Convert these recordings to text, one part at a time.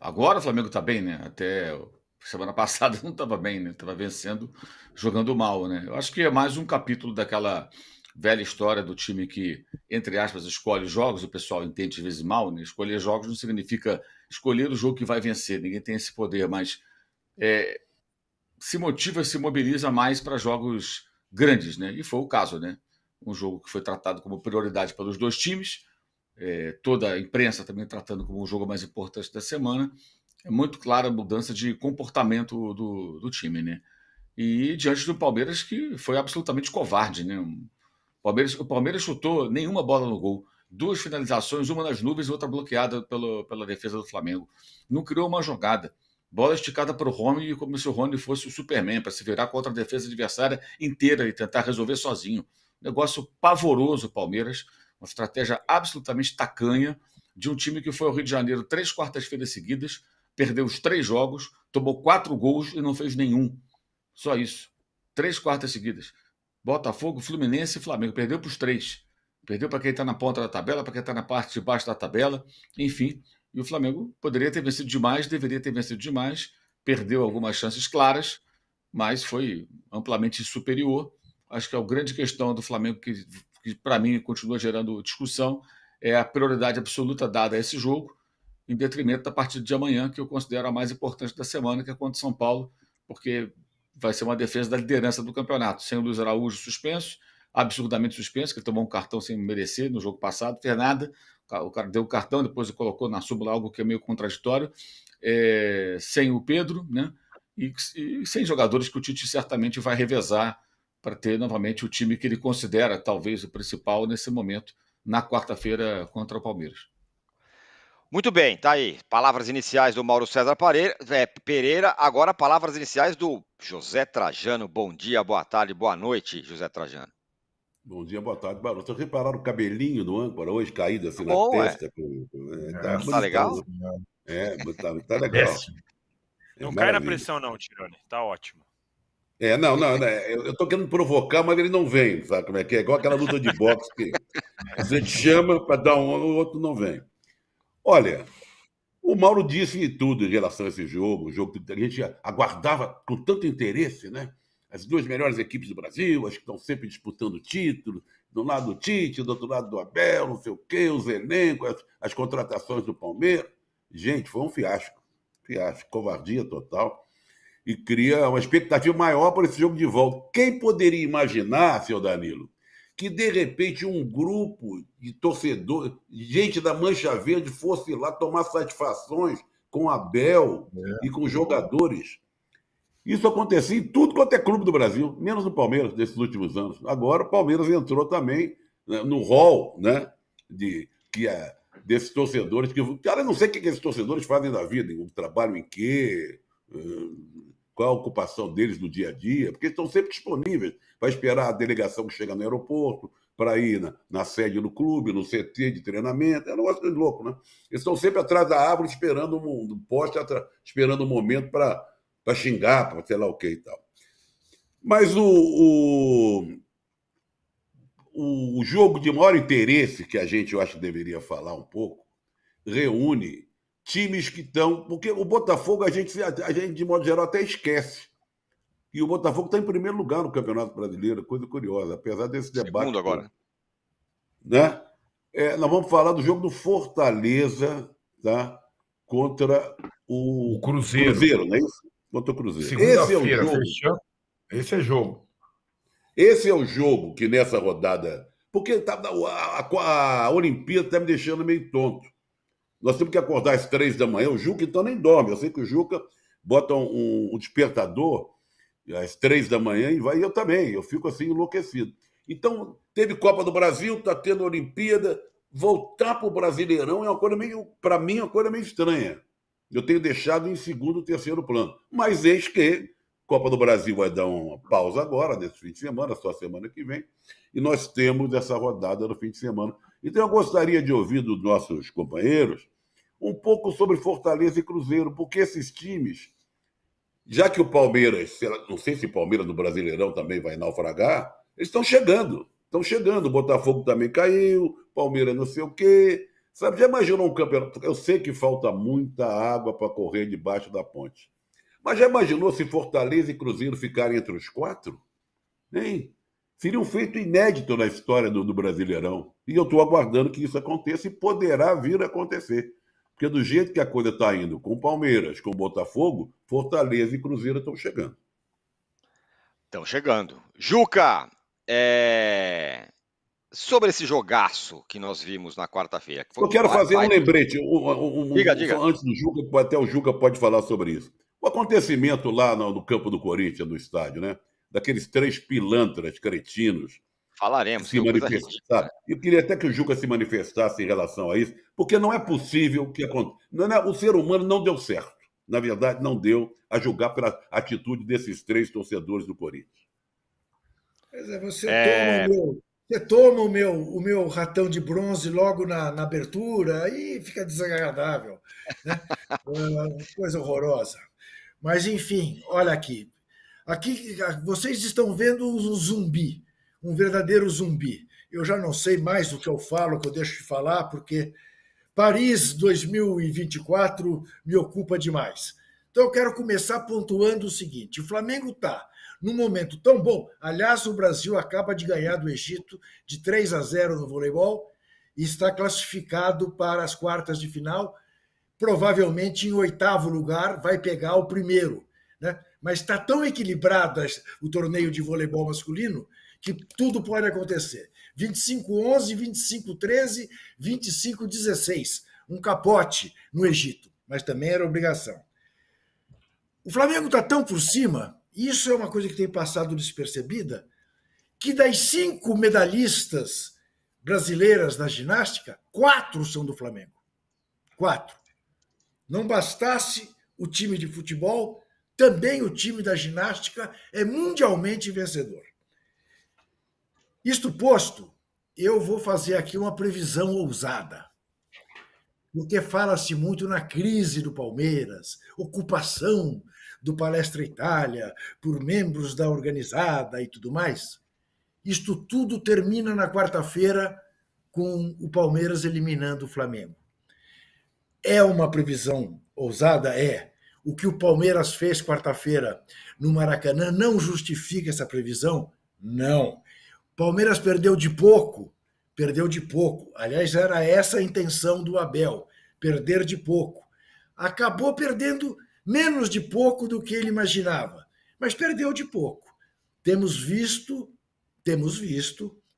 Agora o Flamengo está bem, né? Até semana passada não estava bem, né? Estava vencendo, jogando mal, né? Eu acho que é mais um capítulo daquela velha história do time que, entre aspas, escolhe jogos. O pessoal entende às vezes mal, né? Escolher jogos não significa escolher o jogo que vai vencer. Ninguém tem esse poder, mas se motiva, se mobiliza mais para jogos grandes, né? E foi o caso, né? Um jogo que foi tratado como prioridade pelos dois times, toda a imprensa também tratando como o jogo mais importante da semana. É muito clara a mudança de comportamento do time, né? E diante do Palmeiras, que foi absolutamente covarde, né? O Palmeiras chutou nenhuma bola no gol. Duas finalizações, uma nas nuvens e outra bloqueada pela defesa do Flamengo. Não criou uma jogada. Bola esticada para o Rony, como se o Rony fosse o Superman, para se virar contra a defesa adversária inteira e tentar resolver sozinho. Negócio pavoroso, Palmeiras. Uma estratégia absolutamente tacanha de um time que foi ao Rio de Janeiro 3 quartas-feiras seguidas, perdeu os 3 jogos, tomou 4 gols e não fez nenhum. Só isso. 3 quartas seguidas. Botafogo, Fluminense e Flamengo. Perdeu para os três. Perdeu para quem está na ponta da tabela, para quem está na parte de baixo da tabela. Enfim, e o Flamengo poderia ter vencido demais, deveria ter vencido demais. Perdeu algumas chances claras, mas foi amplamente superior. Acho que a grande questão do Flamengo, que para mim continua gerando discussão, é a prioridade absoluta dada a esse jogo, em detrimento da partida de amanhã, que eu considero a mais importante da semana, que é contra o São Paulo, porque vai ser uma defesa da liderança do campeonato, sem o Luiz Araújo suspenso, absurdamente suspenso, que tomou um cartão sem merecer no jogo passado, fez nada, o cara deu o cartão, depois colocou na súmula algo que é meio contraditório, sem o Pedro, né? E sem jogadores que o Tite certamente vai revezar para ter novamente o time que ele considera talvez o principal nesse momento, na quarta-feira contra o Palmeiras. Muito bem, tá aí. Palavras iniciais do Mauro César Pereira. Agora, palavras iniciais do José Trajano. Bom dia, boa tarde, boa noite, José Trajano. Bom dia, boa tarde, Barão. Vocês repararam o cabelinho do âncora hoje caído assim Tá na bom, testa? Tá Tá legal? bonitão. Tá legal. Não cai na pressão, não, Tirone. Tá ótimo. Não, eu tô querendo provocar, mas ele não vem, sabe como é que é? Igual aquela luta de boxe que você te chama para dar um, o outro não vem. Olha, o Mauro disse tudo em relação a esse jogo, um jogo que a gente aguardava com tanto interesse, né? As duas melhores equipes do Brasil, as que estão sempre disputando o título, do lado do Tite, do outro lado do Abel, não sei o quê, os elencos, as contratações do Palmeiras. Gente, foi um fiasco, covardia total, e cria uma expectativa maior para esse jogo de volta. Quem poderia imaginar, senhor Danilo, que de repente um grupo de torcedores, gente da Mancha Verde, fosse lá tomar satisfações com Abel e com jogadores? Isso acontecia em tudo quanto é clube do Brasil, menos no Palmeiras, nesses últimos anos. Agora o Palmeiras entrou também, né, no hall, né, desses torcedores. Cara, eu não sei o que esses torcedores fazem da vida, trabalham em quê, qual a ocupação deles no dia a dia, porque estão sempre disponíveis para esperar a delegação que chega no aeroporto, para ir na sede do clube, no CT de treinamento. É um negócio de louco, né? Eles estão sempre atrás da árvore, esperando um poste, esperando um momento para xingar, para sei lá o que e tal. Mas o jogo de maior interesse, que a gente, eu acho que deveria falar um pouco, reúne times que estão... Porque o Botafogo, a gente, de modo geral, até esquece. E o Botafogo está em primeiro lugar no Campeonato Brasileiro, coisa curiosa, apesar desse debate... Segundo agora. Né? Nós vamos falar do jogo do Fortaleza, tá? Contra o Cruzeiro, não é isso? Contra o Cruzeiro. Segunda-feira, fechou? Esse é jogo. Esse é o jogo que nessa rodada... Porque a Olimpíada está me deixando meio tonto. Nós temos que acordar às 3 da manhã. O Juca, então, nem dorme. Eu sei que o Juca bota um despertador às 3 da manhã e vai. E eu também. Eu fico assim enlouquecido. Então, teve Copa do Brasil, está tendo Olimpíada. Voltar para o Brasileirão é uma coisa meio... Para mim, é uma coisa meio estranha. Eu tenho deixado em segundo, terceiro plano. Mas eis que Copa do Brasil vai dar uma pausa agora, nesse fim de semana, só semana que vem. E nós temos essa rodada no fim de semana. Então, eu gostaria de ouvir dos nossos companheiros um pouco sobre Fortaleza e Cruzeiro, porque esses times, já que o Palmeiras, não sei se o Palmeiras no Brasileirão também vai naufragar, eles estão chegando. O Botafogo também caiu, Palmeiras não sei o quê. Sabe, já imaginou um campeonato? Eu sei que falta muita água para correr debaixo da ponte. Mas já imaginou se Fortaleza e Cruzeiro ficarem entre os 4? Hein? Seria um feito inédito na história do Brasileirão. E eu estou aguardando que isso aconteça e poderá vir a acontecer. Porque do jeito que a coisa está indo, com Palmeiras, com Botafogo, Fortaleza e Cruzeiro estão chegando. Estão chegando. Juca, sobre esse jogaço que nós vimos na quarta-feira. Eu quero fazer um lembrete. Diga. Antes do Juca, até o Juca pode falar sobre isso. O acontecimento lá no campo do Corinthians, no estádio, né? Daqueles 3 pilantras cretinos. Falaremos. Se manifestar. Eu queria até que o Juca se manifestasse em relação a isso, porque não é possível que aconteça. O ser humano não deu certo. Na verdade, não deu, a julgar pela atitude desses 3 torcedores do Corinthians. Pois é, você toma o meu ratão de bronze logo na abertura, aí fica desagradável. Né? Coisa horrorosa. Mas, enfim, olha aqui. Aqui vocês estão vendo um zumbi, um verdadeiro zumbi. Eu já não sei mais do que eu falo, que eu deixo de falar, porque Paris 2024 me ocupa demais. Então eu quero começar pontuando o seguinte: o Flamengo está num momento tão bom. Aliás, o Brasil acaba de ganhar do Egito de 3-0 no voleibol e está classificado para as quartas de final, provavelmente em 8º lugar, vai pegar o primeiro. Né? Mas está tão equilibrado o torneio de voleibol masculino que tudo pode acontecer. 25-11, 25-13, 25-16. Um capote no Egito, mas também era obrigação. O Flamengo está tão por cima, e isso é uma coisa que tem passado despercebida, que das 5 medalhistas brasileiras na ginástica, 4 são do Flamengo. 4. Não bastasse o time de futebol, também o time da ginástica é mundialmente vencedor. Isto posto, eu vou fazer aqui uma previsão ousada. Porque fala-se muito na crise do Palmeiras, ocupação do Palestra Itália por membros da organizada e tudo mais. Isto tudo termina na quarta-feira com o Palmeiras eliminando o Flamengo. É uma previsão ousada? É. O que o Palmeiras fez quarta-feira no Maracanã não justifica essa previsão? Não. Palmeiras perdeu de pouco. Aliás, era essa a intenção do Abel, perder de pouco. Acabou perdendo menos de pouco do que ele imaginava, mas perdeu de pouco. Temos visto,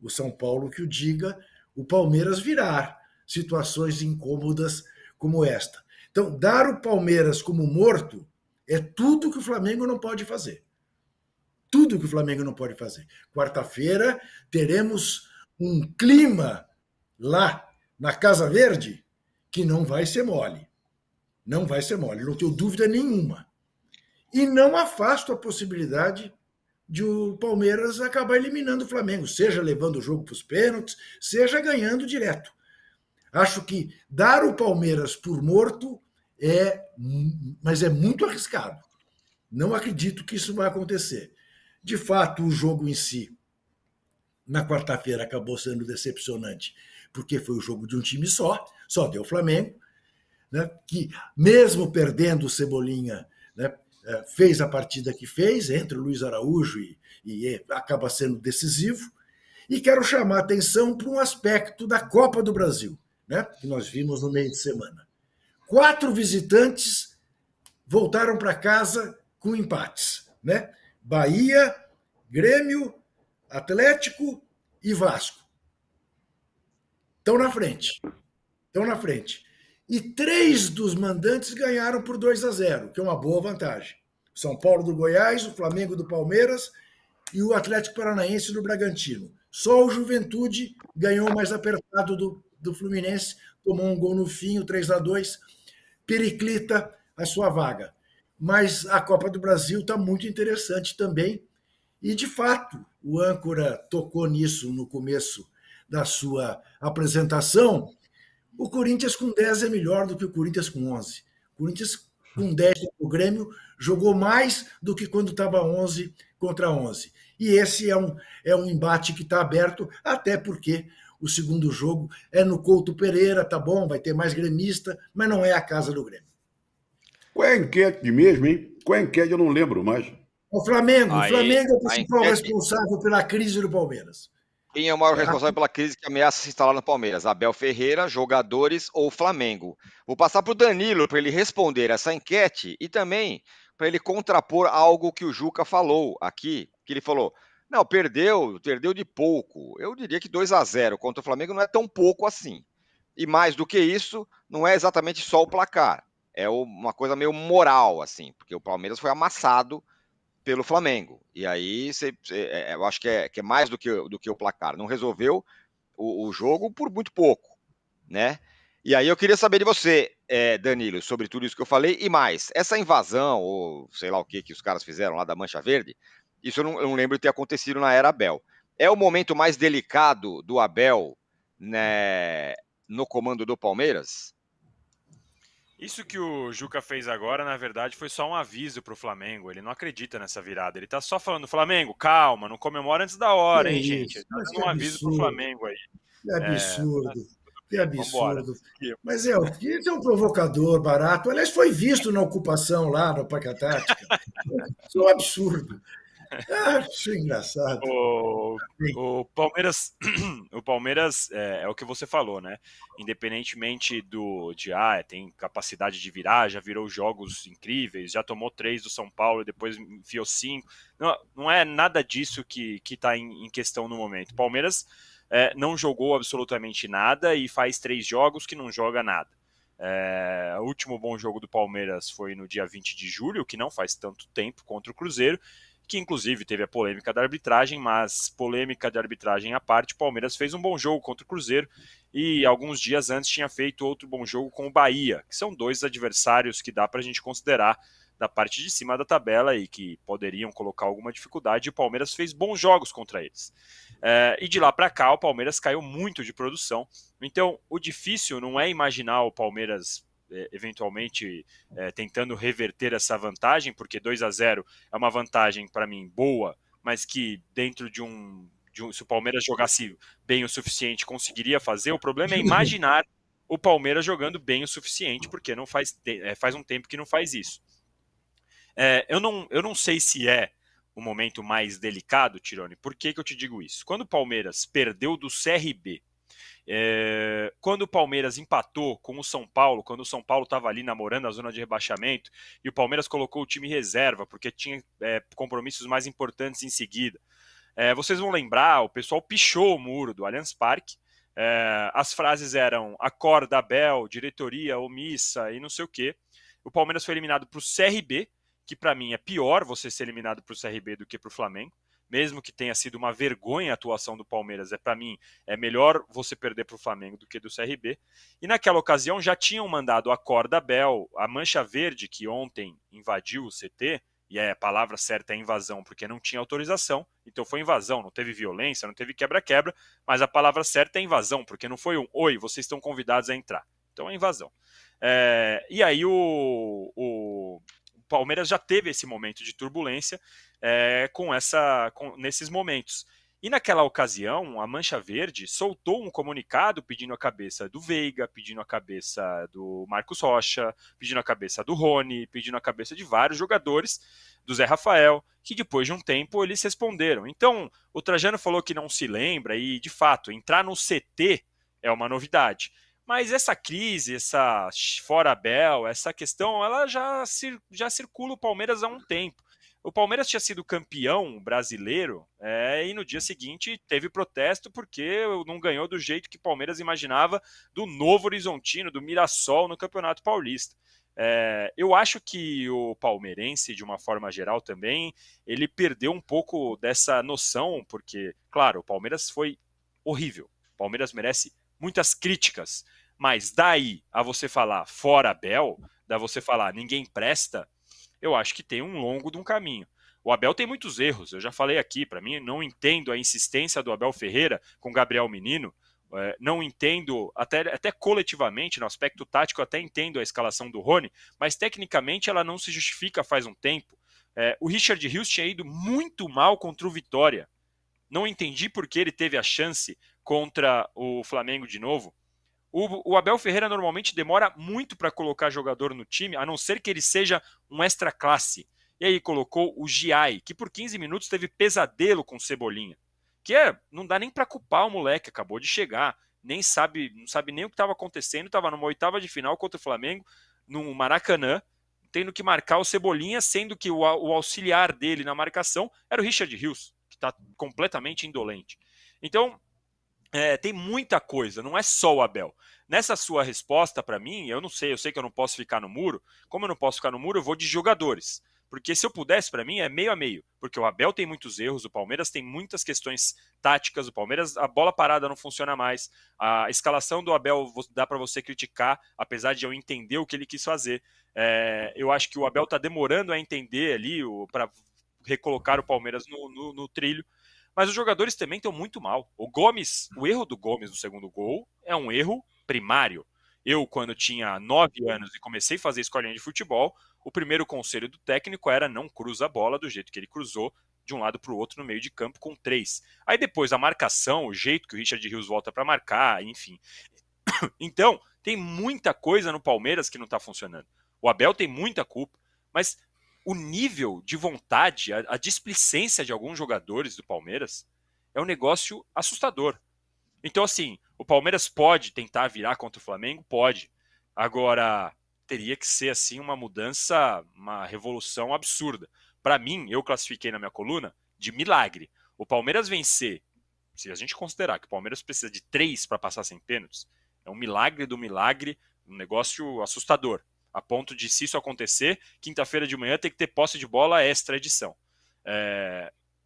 o São Paulo que o diga, o Palmeiras virar situações incômodas como esta. Então, dar o Palmeiras como morto é tudo que o Flamengo não pode fazer. Tudo que o Flamengo não pode fazer. Quarta-feira teremos um clima lá na Casa Verde que não vai ser mole. Não vai ser mole, não tenho dúvida nenhuma. E não afasto a possibilidade de o Palmeiras acabar eliminando o Flamengo, seja levando o jogo para os pênaltis, seja ganhando direto. Acho que dar o Palmeiras por morto mas é muito arriscado. Não acredito que isso vai acontecer. De fato, o jogo em si, na quarta-feira, acabou sendo decepcionante, porque foi o jogo de um time só deu o Flamengo, né, que, mesmo perdendo o Cebolinha, né, fez a partida que fez, entre o Luiz Araújo e acaba sendo decisivo. E quero chamar a atenção para um aspecto da Copa do Brasil, né, que nós vimos no meio de semana. 4 visitantes voltaram para casa com empates, né? Bahia, Grêmio, Atlético e Vasco. Estão na frente. E 3 dos mandantes ganharam por 2-0, que é uma boa vantagem. São Paulo do Goiás, o Flamengo do Palmeiras e o Atlético Paranaense do Bragantino. Só o Juventude ganhou mais apertado do Fluminense, tomou um gol no fim, o 3-2, periclita a sua vaga. Mas a Copa do Brasil está muito interessante também. E, de fato, o âncora tocou nisso no começo da sua apresentação. O Corinthians com 10 é melhor do que o Corinthians com 11. O Corinthians com 10 o Grêmio jogou mais do que quando estava 11 contra 11. E esse é um embate que está aberto, até porque o segundo jogo é no Couto Pereira, tá bom, vai ter mais gremista, mas não é a casa do Grêmio. Qual é a enquete mesmo, hein? Qual é a enquete? Eu não lembro mais. O Flamengo é o principal enquete... responsável pela crise do Palmeiras. Quem é o maior responsável pela crise que ameaça se instalar no Palmeiras? Abel Ferreira, jogadores ou Flamengo? Vou passar para o Danilo para ele responder essa enquete e também para ele contrapor algo que o Juca falou aqui, que ele falou, não, perdeu de pouco. Eu diria que 2-0 contra o Flamengo não é tão pouco assim. E mais do que isso, não é exatamente só o placar. É uma coisa meio moral, assim, porque o Palmeiras foi amassado pelo Flamengo. E aí eu acho que é mais do que o placar. Não resolveu o jogo por muito pouco, né? E aí eu queria saber de você, Danilo, sobre tudo isso que eu falei e mais. Essa invasão, ou sei lá o que os caras fizeram lá da Mancha Verde, isso eu não lembro de ter acontecido na era Abel. É o momento mais delicado do Abel, né, no comando do Palmeiras? Isso que o Juca fez agora, na verdade, foi só um aviso pro Flamengo. Ele não acredita nessa virada. Ele tá só falando, Flamengo, calma, não comemora antes da hora, hein, gente? Ele tá dando um aviso pro Flamengo aí. Que absurdo. Que absurdo. Vambora. Mas esse é um provocador barato. Aliás, foi visto na ocupação lá no Parque Antártica. Isso é um absurdo. Acho engraçado. O Palmeiras, é o que você falou, né? Independentemente tem capacidade de virar, já virou jogos incríveis, já tomou 3 do São Paulo e depois enfiou 5. Não é nada disso que está em questão no momento. O Palmeiras não jogou absolutamente nada e faz 3 jogos que não joga nada. O último bom jogo do Palmeiras foi no dia 20 de julho, que não faz tanto tempo, contra o Cruzeiro, que inclusive teve a polêmica da arbitragem, mas polêmica de arbitragem à parte, o Palmeiras fez um bom jogo contra o Cruzeiro e alguns dias antes tinha feito outro bom jogo com o Bahia, que são 2 adversários que dá para a gente considerar da parte de cima da tabela e que poderiam colocar alguma dificuldade, e o Palmeiras fez bons jogos contra eles. E de lá para cá o Palmeiras caiu muito de produção, então o difícil não é imaginar o Palmeiras eventualmente tentando reverter essa vantagem, porque 2-0 é uma vantagem para mim boa, mas que dentro de se o Palmeiras jogasse bem o suficiente conseguiria fazer. O problema é imaginar o Palmeiras jogando bem o suficiente, porque não faz um tempo que não faz isso. Eu não sei se é o momento mais delicado, Tirone. Por que eu te digo isso? Quando o Palmeiras perdeu do CRB, quando o Palmeiras empatou com o São Paulo, quando o São Paulo estava ali namorando a zona de rebaixamento e o Palmeiras colocou o time reserva porque tinha compromissos mais importantes em seguida, vocês vão lembrar, o pessoal pichou o muro do Allianz Parque, as frases eram acorda Abel, diretoria omissa e não sei o quê. O Palmeiras foi eliminado para o CRB, que para mim é pior você ser eliminado para o CRB do que para o Flamengo. Mesmo que tenha sido uma vergonha a atuação do Palmeiras, para mim é melhor você perder para o Flamengo do que do CRB. E naquela ocasião já tinham mandado a corda Abel, a Mancha Verde, que ontem invadiu o CT, e a palavra certa é invasão, porque não tinha autorização, então foi invasão, não teve violência, não teve quebra-quebra, mas a palavra certa é invasão, porque não foi oi, vocês estão convidados a entrar. Então é invasão. E aí o Palmeiras já teve esse momento de turbulência nesses momentos. E naquela ocasião, a Mancha Verde soltou um comunicado pedindo a cabeça do Veiga, pedindo a cabeça do Marcos Rocha, pedindo a cabeça do Rony, pedindo a cabeça de vários jogadores, do Zé Rafael, que depois de um tempo eles responderam. Então, o Trajano falou que não se lembra e, de fato, entrar no CT é uma novidade. Mas essa crise, essa fora Abel, essa questão, ela já circula o Palmeiras há um tempo. O Palmeiras tinha sido campeão brasileiro e no dia seguinte teve protesto porque não ganhou do jeito que o Palmeiras imaginava do Novo Horizontino, do Mirassol no Campeonato Paulista. Eu acho que o palmeirense, de uma forma geral também, ele perdeu um pouco dessa noção, porque, claro, o Palmeiras foi horrível. O Palmeiras merece muitas críticas, mas daí a você falar fora Abel, da você falar ninguém presta, eu acho que tem um longo de um caminho. O Abel tem muitos erros, eu já falei aqui, para mim, não entendo a insistência do Abel Ferreira com Gabriel Menino, não entendo, até coletivamente, no aspecto tático, eu até entendo a escalação do Rony, mas tecnicamente ela não se justifica faz um tempo. O Richard Rios tinha ido muito mal contra o Vitória. Não entendi por que ele teve a chance contra o Flamengo de novo, o Abel Ferreira normalmente demora muito para colocar jogador no time, a não ser que ele seja um extra classe. E aí colocou o Giai, que por 15 minutos teve pesadelo com o Cebolinha. Não dá nem para culpar o moleque, acabou de chegar, não sabe nem o que estava acontecendo, estava numa oitava de final contra o Flamengo, no Maracanã, tendo que marcar o Cebolinha, sendo que o auxiliar dele na marcação era o Richard Rios, que está completamente indolente. Então, tem muita coisa, não é só o Abel. Nessa sua resposta para mim, eu sei que eu não posso ficar no muro. Como eu não posso ficar no muro, eu vou de jogadores. Porque se eu pudesse, para mim, é meio a meio. Porque o Abel tem muitos erros, o Palmeiras tem muitas questões táticas, o Palmeiras, a bola parada não funciona mais, a escalação do Abel dá para você criticar, apesar de eu entender o que ele quis fazer. Eu acho que o Abel está demorando a entender ali para recolocar o Palmeiras no trilho. Mas os jogadores também estão muito mal. O erro do Gomes no segundo gol é um erro primário. Eu, quando tinha 9 anos e comecei a fazer escolinha de futebol, o primeiro conselho do técnico era não cruza a bola do jeito que ele cruzou, de um lado para o outro no meio de campo com 3. Aí depois a marcação, o jeito que o Richard Rios volta para marcar, enfim. Então, tem muita coisa no Palmeiras que não está funcionando. O Abel tem muita culpa, mas o nível de vontade, a displicência de alguns jogadores do Palmeiras é um negócio assustador. Então, assim, o Palmeiras pode tentar virar contra o Flamengo? Pode. Agora, teria que ser, assim, uma mudança, uma revolução absurda. Para mim, eu classifiquei na minha coluna de milagre. O Palmeiras vencer, se a gente considerar que o Palmeiras precisa de 3 para passar sem pênaltis, é um milagre do milagre, um negócio assustador. A ponto de, se isso acontecer, quinta-feira de manhã tem que ter posse de bola extra edição.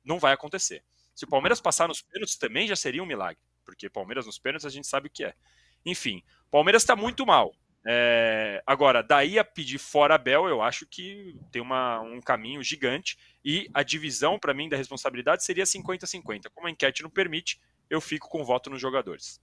Não vai acontecer. Se o Palmeiras passar nos pênaltis, também já seria um milagre. Porque Palmeiras nos pênaltis a gente sabe o que é. Enfim, o Palmeiras está muito mal. Agora, daí a pedir fora Abel, eu acho que tem um caminho gigante. E a divisão, para mim, da responsabilidade seria 50-50. Como a enquete não permite, eu fico com o voto nos jogadores.